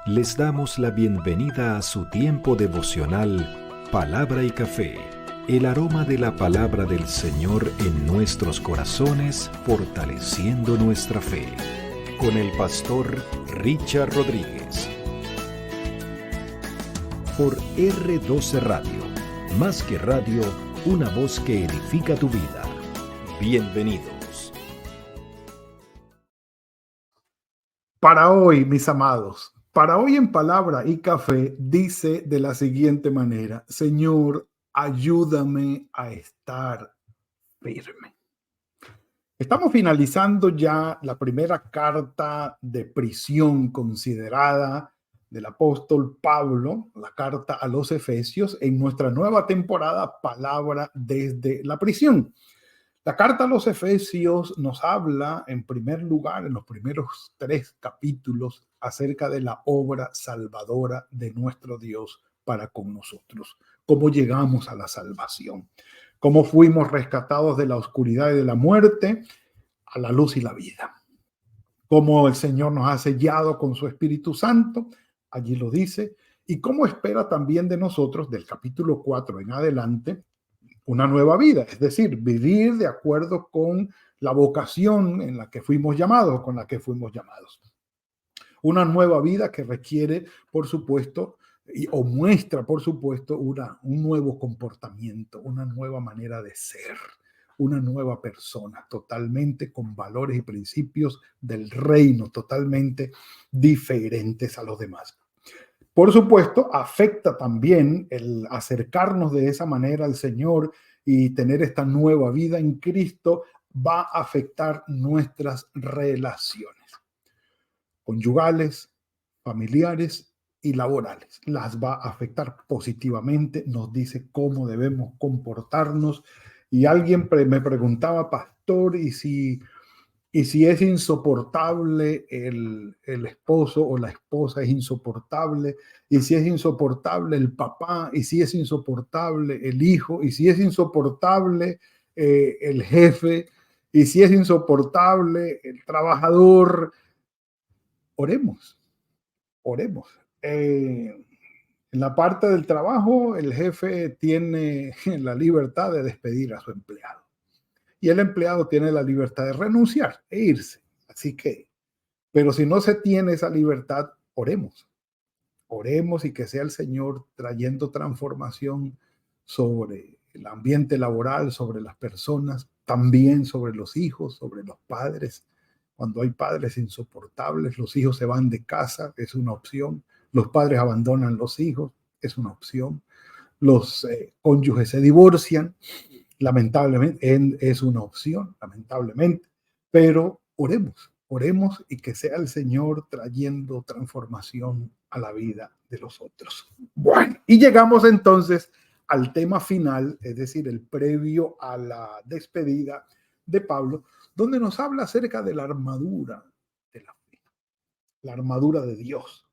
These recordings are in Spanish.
Les damos la bienvenida a su tiempo devocional Palabra y Café, el aroma de la palabra del Señor en nuestros corazones, fortaleciendo nuestra fe. Con el pastor Richard Rodríguez. Por R12 Radio, más que radio, una voz que edifica tu vida. Bienvenidos. Para hoy, mis amados, para hoy en Palabra y Café dice de la siguiente manera: Señor, ayúdame a estar firme. Estamos finalizando ya la primera carta de prisión considerada del apóstol Pablo, la carta a los Efesios, en nuestra nueva temporada Palabra desde la prisión. La carta a los Efesios nos habla, en primer lugar, en los primeros 3 capítulos, acerca de la obra salvadora de nuestro Dios para con nosotros. Cómo llegamos a la salvación, cómo fuimos rescatados de la oscuridad y de la muerte a la luz y la vida. Cómo el Señor nos ha sellado con su Espíritu Santo, allí lo dice, y cómo espera también de nosotros, del capítulo 4 en adelante, una nueva vida, es decir, vivir de acuerdo con la vocación en la que fuimos llamados, con la que fuimos llamados. Una nueva vida que requiere, por supuesto, o muestra, por supuesto, un nuevo comportamiento, una nueva manera de ser, una nueva persona, totalmente con valores y principios del reino, totalmente diferentes a los demás. Por supuesto, afecta también el acercarnos de esa manera al Señor y tener esta nueva vida en Cristo, va a afectar nuestras relaciones conyugales, familiares y laborales. Las va a afectar positivamente, nos dice cómo debemos comportarnos. Y alguien me preguntaba, pastor, ¿y si es insoportable el esposo o la esposa es insoportable? Y si es insoportable el papá, y si es insoportable el hijo, y si es insoportable el jefe, y si es insoportable el trabajador. Oremos, oremos. En la parte del trabajo, el jefe tiene la libertad de despedir a su empleado. Y el empleado tiene la libertad de renunciar e irse. Así que, pero si no se tiene esa libertad, oremos. Oremos y que sea el Señor trayendo transformación sobre el ambiente laboral, sobre las personas, también sobre los hijos, sobre los padres. Cuando hay padres insoportables, los hijos se van de casa, es una opción. Los padres abandonan los hijos, es una opción. Los cónyuges se divorcian, lamentablemente es una opción, lamentablemente, pero oremos y que sea el Señor trayendo transformación a la vida de los otros. Bueno, y llegamos entonces al tema final, es decir, el previo a la despedida de Pablo, donde nos habla acerca de la armadura de la fe, la armadura de Dios,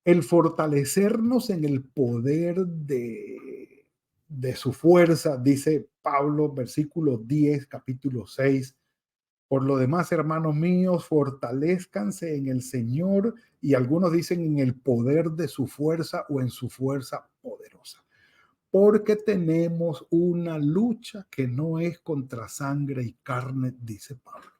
el fortalecernos en el poder de su fuerza, dice Pablo, versículo 10, capítulo 6. Por lo demás, hermanos míos, fortalezcanse en el Señor, y algunos dicen en el poder de su fuerza o en su fuerza poderosa. Porque tenemos una lucha que no es contra sangre y carne, dice Pablo.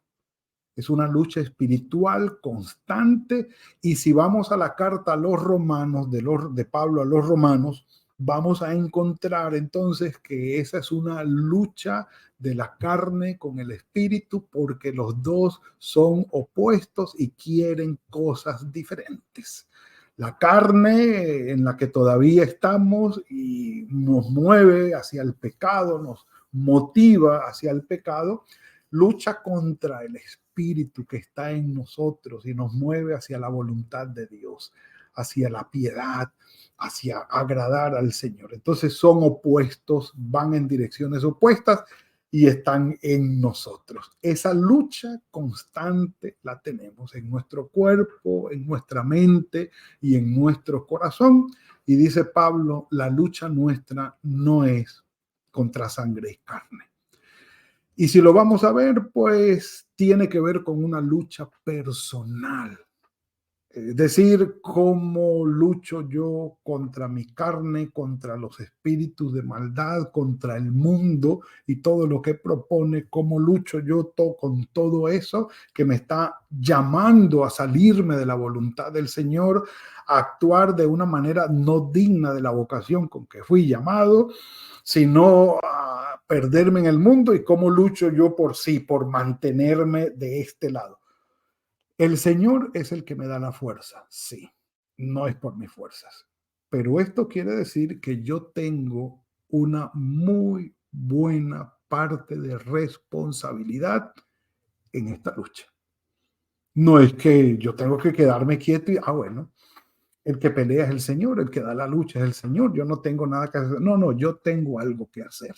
Es una lucha espiritual constante, y si vamos a la carta a los romanos, de Pablo a los romanos, vamos a encontrar entonces que esa es una lucha de la carne con el espíritu, porque los dos son opuestos y quieren cosas diferentes. La carne en la que todavía estamos y nos mueve hacia el pecado, nos motiva hacia el pecado, lucha contra el espíritu que está en nosotros y nos mueve hacia la voluntad de Dios, hacia la piedad, hacia agradar al Señor. Entonces son opuestos, van en direcciones opuestas y están en nosotros. Esa lucha constante la tenemos en nuestro cuerpo, en nuestra mente y en nuestro corazón. Y dice Pablo, la lucha nuestra no es contra sangre y carne. Y si lo vamos a ver, pues tiene que ver con una lucha personal. Es decir, cómo lucho yo contra mi carne, contra los espíritus de maldad, contra el mundo y todo lo que propone, cómo lucho yo con todo eso que me está llamando a salirme de la voluntad del Señor, a actuar de una manera no digna de la vocación con que fui llamado, sino a perderme en el mundo, y cómo lucho yo por mantenerme de este lado. El Señor es el que me da la fuerza, sí, no es por mis fuerzas. Pero esto quiere decir que yo tengo una muy buena parte de responsabilidad en esta lucha. No es que yo tengo que quedarme quieto y, bueno, el que pelea es el Señor, el que da la lucha es el Señor, yo no tengo nada que hacer. No, yo tengo algo que hacer.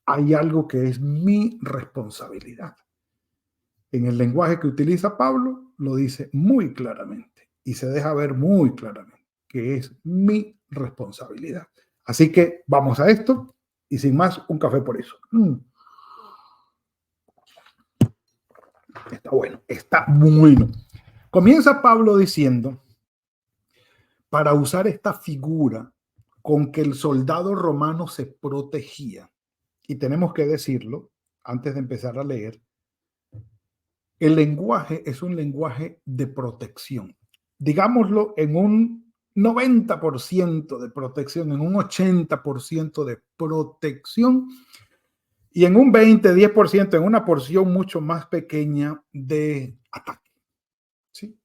Hay algo que es mi responsabilidad. En el lenguaje que utiliza Pablo, lo dice muy claramente y se deja ver muy claramente que es mi responsabilidad. Así que vamos a esto y sin más, un café por eso. Está bueno, está muy bueno. Comienza Pablo diciendo, para usar esta figura con que el soldado romano se protegía, y tenemos que decirlo antes de empezar a leer, el lenguaje es un lenguaje de protección. Digámoslo en un 90% de protección, en un 80% de protección y en un 20, 10%, en una porción mucho más pequeña de ataque. ¿Sí?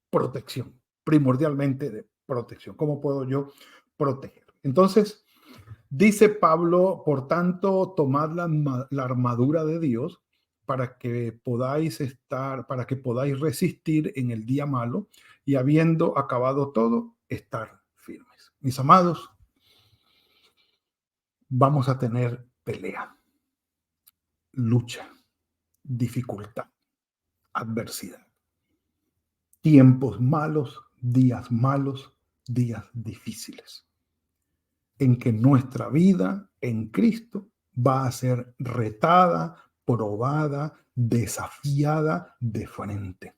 Protección, primordialmente de protección. ¿Cómo puedo yo proteger? Entonces, dice Pablo, por tanto, tomad la armadura de Dios para que podáis resistir en el día malo y habiendo acabado todo, estar firmes. Mis amados, vamos a tener pelea, lucha, dificultad, adversidad, tiempos malos, días difíciles, en que nuestra vida en Cristo va a ser retada, probada, desafiada de frente.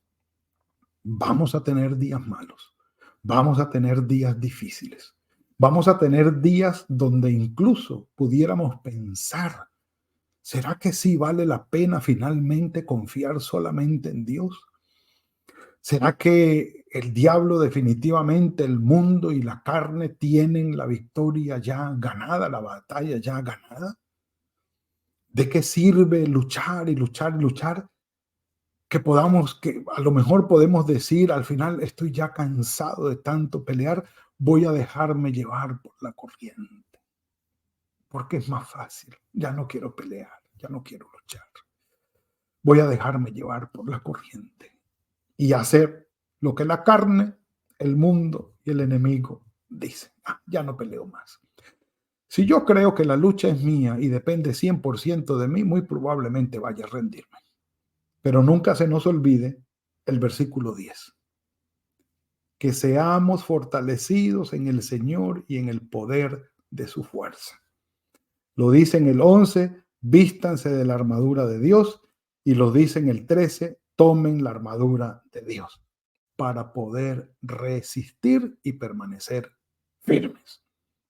Vamos a tener días malos, vamos a tener días difíciles, vamos a tener días donde incluso pudiéramos pensar, ¿será que sí vale la pena finalmente confiar solamente en Dios? ¿Será que el diablo definitivamente, el mundo y la carne tienen la victoria ya ganada, la batalla ya ganada? ¿De qué sirve luchar y luchar y luchar? Que a lo mejor podemos decir al final, estoy ya cansado de tanto pelear, voy a dejarme llevar por la corriente. Porque es más fácil, ya no quiero pelear, ya no quiero luchar. Voy a dejarme llevar por la corriente y hacer lo que la carne, el mundo y el enemigo dicen. Ya no peleo más. Si yo creo que la lucha es mía y depende 100% de mí, muy probablemente vaya a rendirme. Pero nunca se nos olvide el versículo 10. Que seamos fortalecidos en el Señor y en el poder de su fuerza. Lo dice en el 11, vístanse de la armadura de Dios, y lo dice en el 13, tomen la armadura de Dios para poder resistir y permanecer firmes.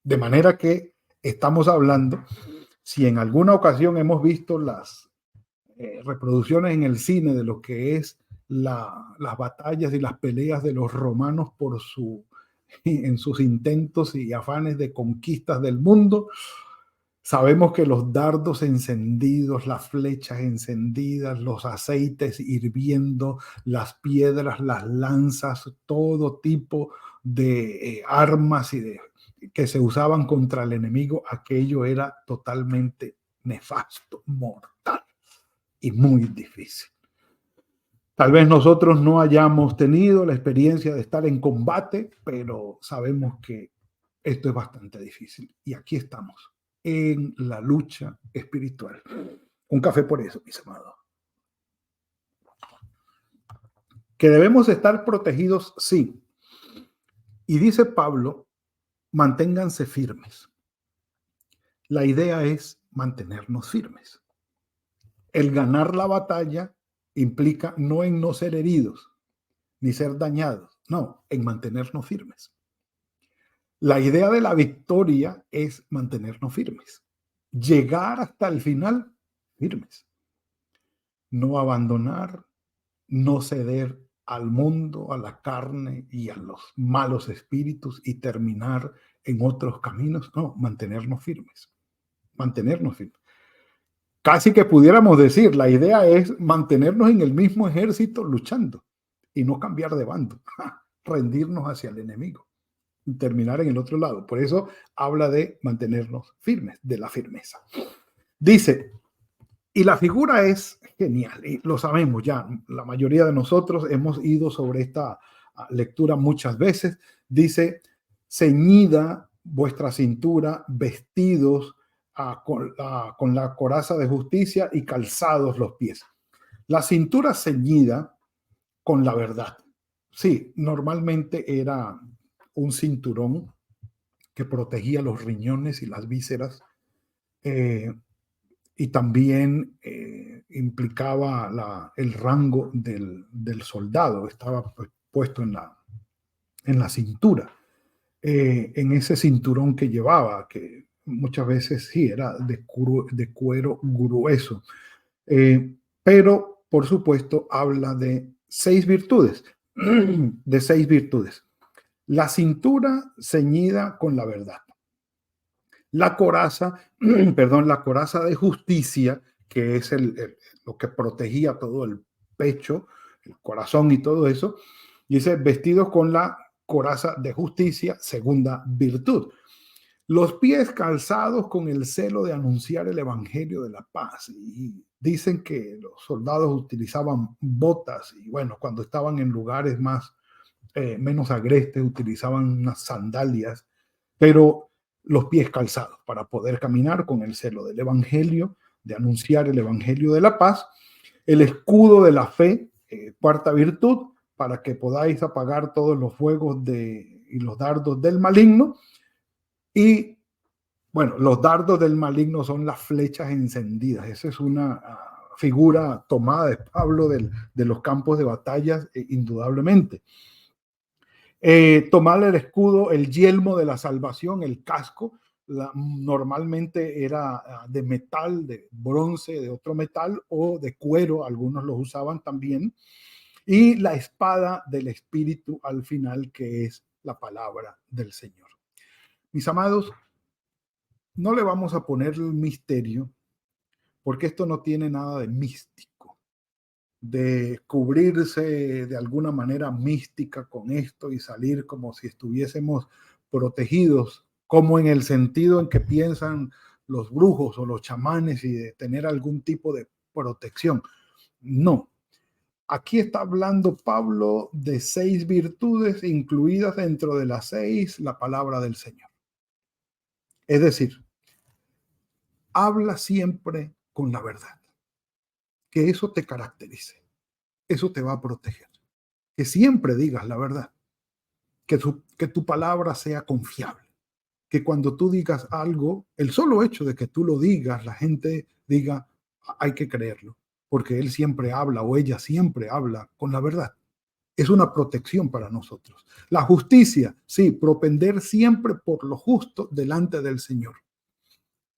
De manera que estamos hablando, si en alguna ocasión hemos visto las reproducciones en el cine de lo que es las batallas y las peleas de los romanos en sus intentos y afanes de conquistas del mundo, sabemos que los dardos encendidos, las flechas encendidas, los aceites hirviendo, las piedras, las lanzas, todo tipo de armas que se usaban contra el enemigo, aquello era totalmente nefasto, mortal y muy difícil. Tal vez nosotros no hayamos tenido la experiencia de estar en combate, pero sabemos que esto es bastante difícil. Y aquí estamos, en la lucha espiritual. Un café por eso, mis amados. Que debemos estar protegidos, sí. Y dice Pablo, manténganse firmes. La idea es mantenernos firmes. El ganar la batalla implica no en no ser heridos, ni ser dañados. No, en mantenernos firmes. La idea de la victoria es mantenernos firmes. Llegar hasta el final firmes. No abandonar, no ceder al mundo, a la carne y a los malos espíritus y terminar en otros caminos. No, mantenernos firmes. Mantenernos firmes. Casi que pudiéramos decir, la idea es mantenernos en el mismo ejército luchando y no cambiar de bando, rendirnos hacia el enemigo y terminar en el otro lado. Por eso habla de mantenernos firmes, de la firmeza. Dice, y la figura es genial, y lo sabemos ya, la mayoría de nosotros hemos ido sobre esta lectura muchas veces. Dice, ceñida vuestra cintura, vestidos con la coraza de justicia y calzados los pies. La cintura ceñida con la verdad. Sí, normalmente era un cinturón que protegía los riñones y las vísceras, y también implicaba el rango del soldado, estaba pues, puesto en la cintura, en ese cinturón que llevaba, que muchas veces sí era de cuero grueso, pero por supuesto habla de 6 virtudes, de 6 virtudes. La cintura ceñida con la verdad. La coraza, perdón, la coraza de justicia, que es lo que protegía todo el pecho, el corazón y todo eso. Dice, vestidos con la coraza de justicia, segunda virtud. Los pies calzados con el celo de anunciar el evangelio de la paz. Y dicen que los soldados utilizaban botas y bueno, cuando estaban en lugares menos agrestes utilizaban unas sandalias, pero los pies calzados para poder caminar con el celo del evangelio, de anunciar el evangelio de la paz, el escudo de la fe, cuarta virtud, para que podáis apagar todos los fuegos y los dardos del maligno. Y bueno, los dardos del maligno son las flechas encendidas. Esa es una figura tomada de Pablo de los campos de batallas, indudablemente. Tomar el escudo, el yelmo de la salvación, el casco, normalmente era de metal, de bronce, de otro metal o de cuero, algunos los usaban también, y la espada del Espíritu al final, que es la palabra del Señor. Mis amados, no le vamos a poner el misterio, porque esto no tiene nada de místico, de cubrirse de alguna manera mística con esto y salir como si estuviésemos protegidos, como en el sentido en que piensan los brujos o los chamanes, y de tener algún tipo de protección. No. Aquí está hablando Pablo de 6 virtudes, incluidas dentro de las 6 la palabra del Señor. Es decir, habla siempre con la verdad. Que eso te caracterice. Eso te va a proteger. Que siempre digas la verdad. Que tu palabra sea confiable. Que cuando tú digas algo, el solo hecho de que tú lo digas, la gente diga, hay que creerlo. Porque él siempre habla o ella siempre habla con la verdad. Es una protección para nosotros. La justicia, sí, propender siempre por lo justo delante del Señor.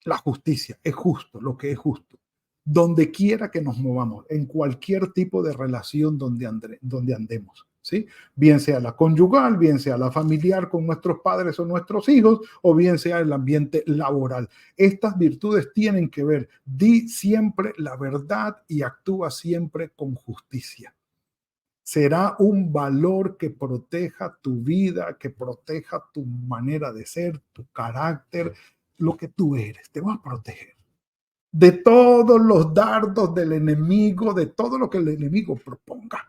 La justicia es justo, lo que es justo. Donde quiera que nos movamos, en cualquier tipo de relación donde andemos, ¿sí? Bien sea la conyugal, bien sea la familiar con nuestros padres o nuestros hijos, o bien sea el ambiente laboral. Estas virtudes tienen que ver, di siempre la verdad y actúa siempre con justicia. Será un valor que proteja tu vida, que proteja tu manera de ser, tu carácter, lo que tú eres, te va a proteger de todos los dardos del enemigo, de todo lo que el enemigo proponga.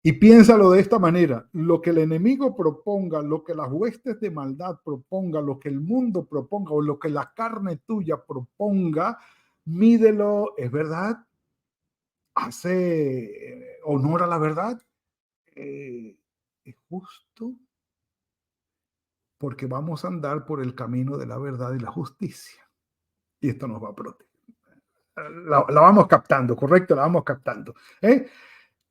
Y piénsalo de esta manera, lo que el enemigo proponga, lo que las huestes de maldad proponga, lo que el mundo proponga o lo que la carne tuya proponga, mídelo, ¿es verdad? ¿Hace honor a la verdad? ¿Es justo? Porque vamos a andar por el camino de la verdad y la justicia. Y esto nos va a proteger. La vamos captando, ¿correcto? La vamos captando.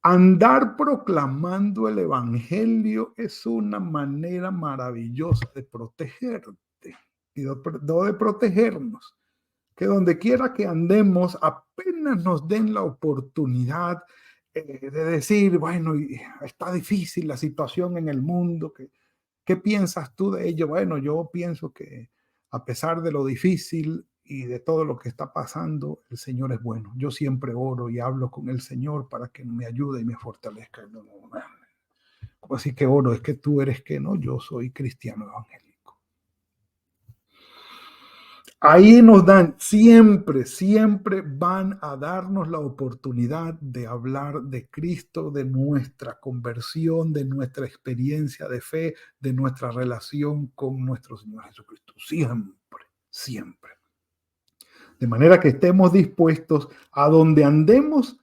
Andar proclamando el evangelio es una manera maravillosa de protegerte y de protegernos. Que donde quiera que andemos, apenas nos den la oportunidad de decir, bueno, está difícil la situación en el mundo, ¿qué piensas tú de ello? Bueno, yo pienso que a pesar de lo difícil y de todo lo que está pasando, el Señor es bueno. Yo siempre oro y hablo con el Señor para que me ayude y me fortalezca. No, no, no. ¿Cómo así que oro? Es que tú eres que no, yo soy cristiano evangélico. Ahí nos dan, siempre van a darnos la oportunidad de hablar de Cristo, de nuestra conversión, de nuestra experiencia de fe, de nuestra relación con nuestro Señor Jesucristo. Siempre. De manera que estemos dispuestos a donde andemos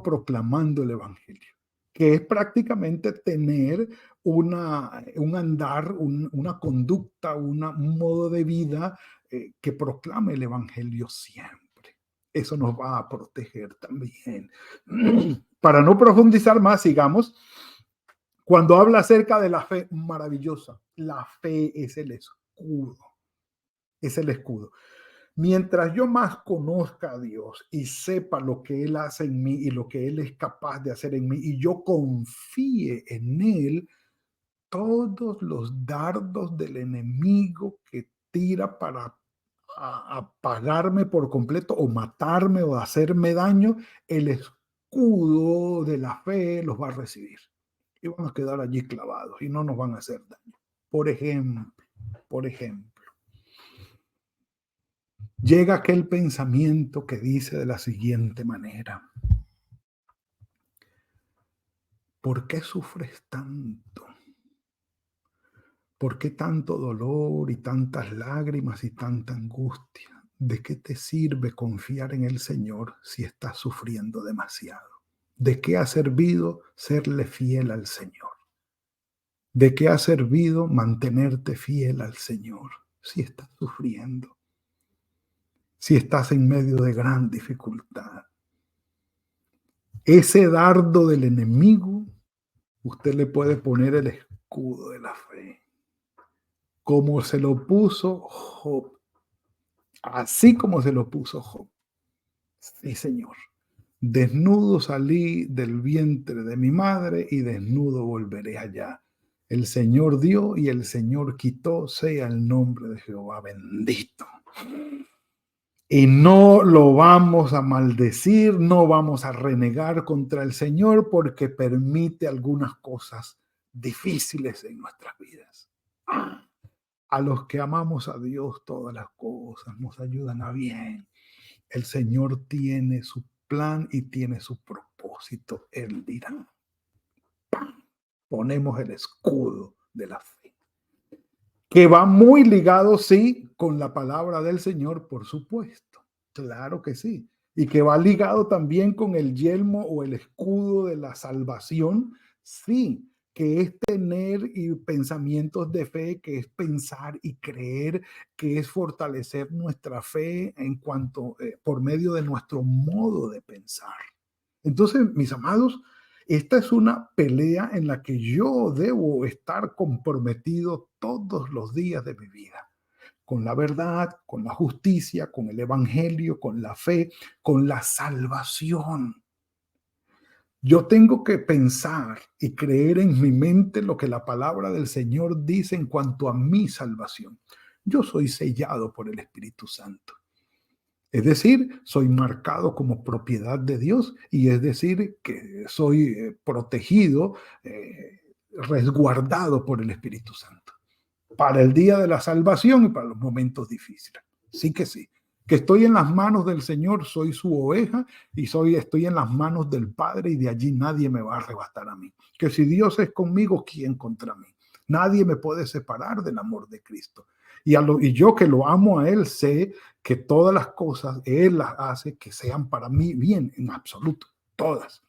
proclamando el Evangelio, que es prácticamente tener un andar, una conducta, un modo de vida que proclame el Evangelio siempre. Eso nos va a proteger también. Para no profundizar más, sigamos. Cuando habla acerca de la fe maravillosa, la fe es el escudo. Es el escudo. Mientras yo más conozca a Dios y sepa lo que Él hace en mí y lo que Él es capaz de hacer en mí y yo confíe en Él, todos los dardos del enemigo que tira para apagarme por completo o matarme o hacerme daño, el escudo de la fe los va a recibir y van a quedar allí clavados y no nos van a hacer daño. Por ejemplo, llega aquel pensamiento que dice de la siguiente manera: ¿por qué sufres tanto? ¿Por qué tanto dolor y tantas lágrimas y tanta angustia? ¿De qué te sirve confiar en el Señor si estás sufriendo demasiado? ¿De qué ha servido serle fiel al Señor? ¿De qué ha servido mantenerte fiel al Señor si estás sufriendo? Si estás en medio de gran dificultad. Ese dardo del enemigo, usted le puede poner el escudo de la fe, como se lo puso Job. Así como se lo puso Job. Sí, Señor. Desnudo salí del vientre de mi madre y desnudo volveré allá. El Señor dio y el Señor quitó, sea el nombre de Jehová bendito. Y no lo vamos a maldecir, no vamos a renegar contra el Señor porque permite algunas cosas difíciles en nuestras vidas. A los que amamos a Dios, todas las cosas nos ayudan a bien. El Señor tiene su plan y tiene su propósito. Él dirá, ¡pam!, ponemos el escudo de la fe, que va muy ligado, sí, con la palabra del Señor, por supuesto. Claro que sí. Y que va ligado también con el yelmo o el escudo de la salvación, sí, que es tener pensamientos de fe, que es pensar y creer, que es fortalecer nuestra fe en cuanto, por medio de nuestro modo de pensar. Entonces, mis amados, esta es una pelea en la que yo debo estar comprometido todos los días de mi vida, con la verdad, con la justicia, con el evangelio, con la fe, con la salvación. Yo tengo que pensar y creer en mi mente lo que la palabra del Señor dice en cuanto a mi salvación. Yo soy sellado por el Espíritu Santo. Es decir, soy marcado como propiedad de Dios y es decir, que soy protegido, resguardado por el Espíritu Santo para el día de la salvación y para los momentos difíciles. Sí que sí. Que estoy en las manos del Señor, soy su oveja y estoy en las manos del Padre y de allí nadie me va a arrebatar a mí. Que si Dios es conmigo, ¿quién contra mí? Nadie me puede separar del amor de Cristo. Y yo que lo amo a Él, sé que todas las cosas Él las hace que sean para mí bien, en absoluto, todas.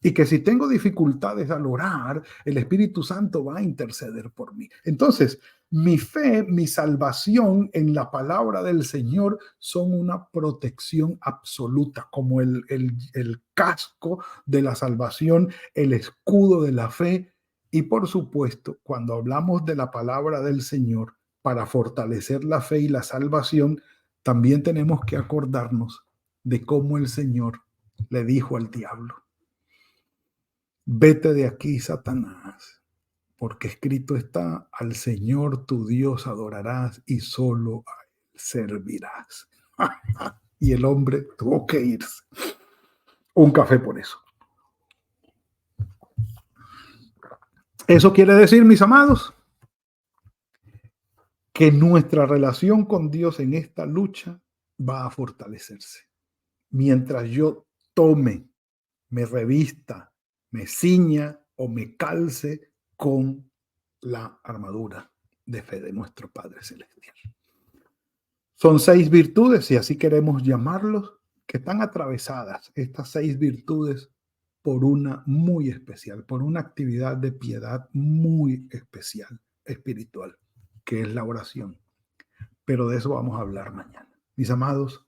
Y que si tengo dificultades al orar, el Espíritu Santo va a interceder por mí. Entonces, mi fe, mi salvación en la palabra del Señor son una protección absoluta, como el casco de la salvación, el escudo de la fe. Y por supuesto, cuando hablamos de la palabra del Señor para fortalecer la fe y la salvación, también tenemos que acordarnos de cómo el Señor le dijo al diablo: vete de aquí, Satanás, porque escrito está: al Señor tu Dios adorarás y solo a él servirás. Y el hombre tuvo que irse. Un café por eso. Eso quiere decir, mis amados, que nuestra relación con Dios en esta lucha va a fortalecerse. Mientras yo tome, me revista, me ciña o me calce con la armadura de fe de nuestro Padre Celestial. Son 6 virtudes, si así queremos llamarlos, que están atravesadas, estas 6 virtudes, por una muy especial, por una actividad de piedad muy especial, espiritual, que es la oración. Pero de eso vamos a hablar mañana. Mis amados,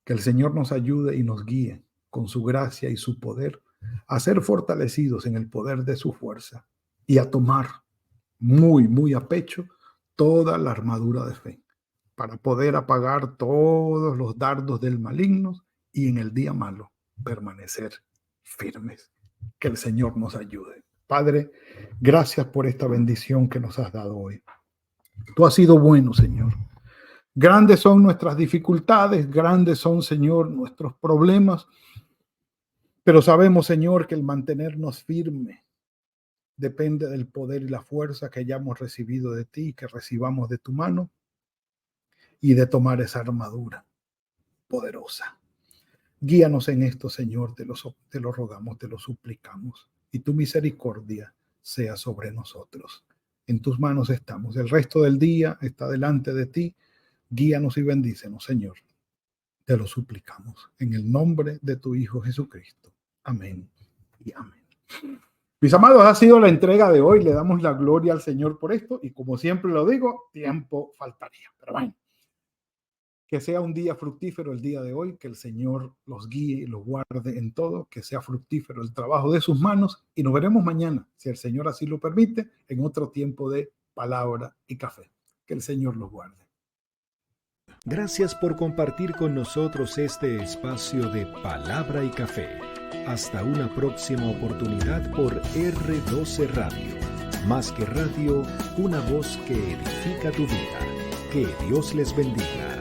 que el Señor nos ayude y nos guíe con su gracia y su poder a ser fortalecidos en el poder de su fuerza y a tomar muy, muy a pecho toda la armadura de fe para poder apagar todos los dardos del maligno y en el día malo permanecer firmes. Que el Señor nos ayude. Padre, gracias por esta bendición que nos has dado hoy. Tú has sido bueno, Señor. Grandes son nuestras dificultades, grandes son, Señor, nuestros problemas, pero sabemos, Señor, que el mantenernos firmes depende del poder y la fuerza que hayamos recibido de ti, que recibamos de tu mano y de tomar esa armadura poderosa. Guíanos en esto, Señor, te lo rogamos, te lo suplicamos, y tu misericordia sea sobre nosotros. En tus manos estamos. El resto del día está delante de ti. Guíanos y bendícenos, Señor. Te lo suplicamos en el nombre de tu Hijo Jesucristo. Amén y amén. Mis amados, ha sido la entrega de hoy. Le damos la gloria al Señor por esto. Y como siempre lo digo, tiempo faltaría. Pero bueno, que sea un día fructífero el día de hoy. Que el Señor los guíe y los guarde en todo. Que sea fructífero el trabajo de sus manos. Y nos veremos mañana, si el Señor así lo permite, en otro tiempo de palabra y café. Que el Señor los guarde. Gracias por compartir con nosotros este espacio de palabra y café. Hasta una próxima oportunidad por R12 Radio. Más que radio, una voz que edifica tu vida. Que Dios les bendiga.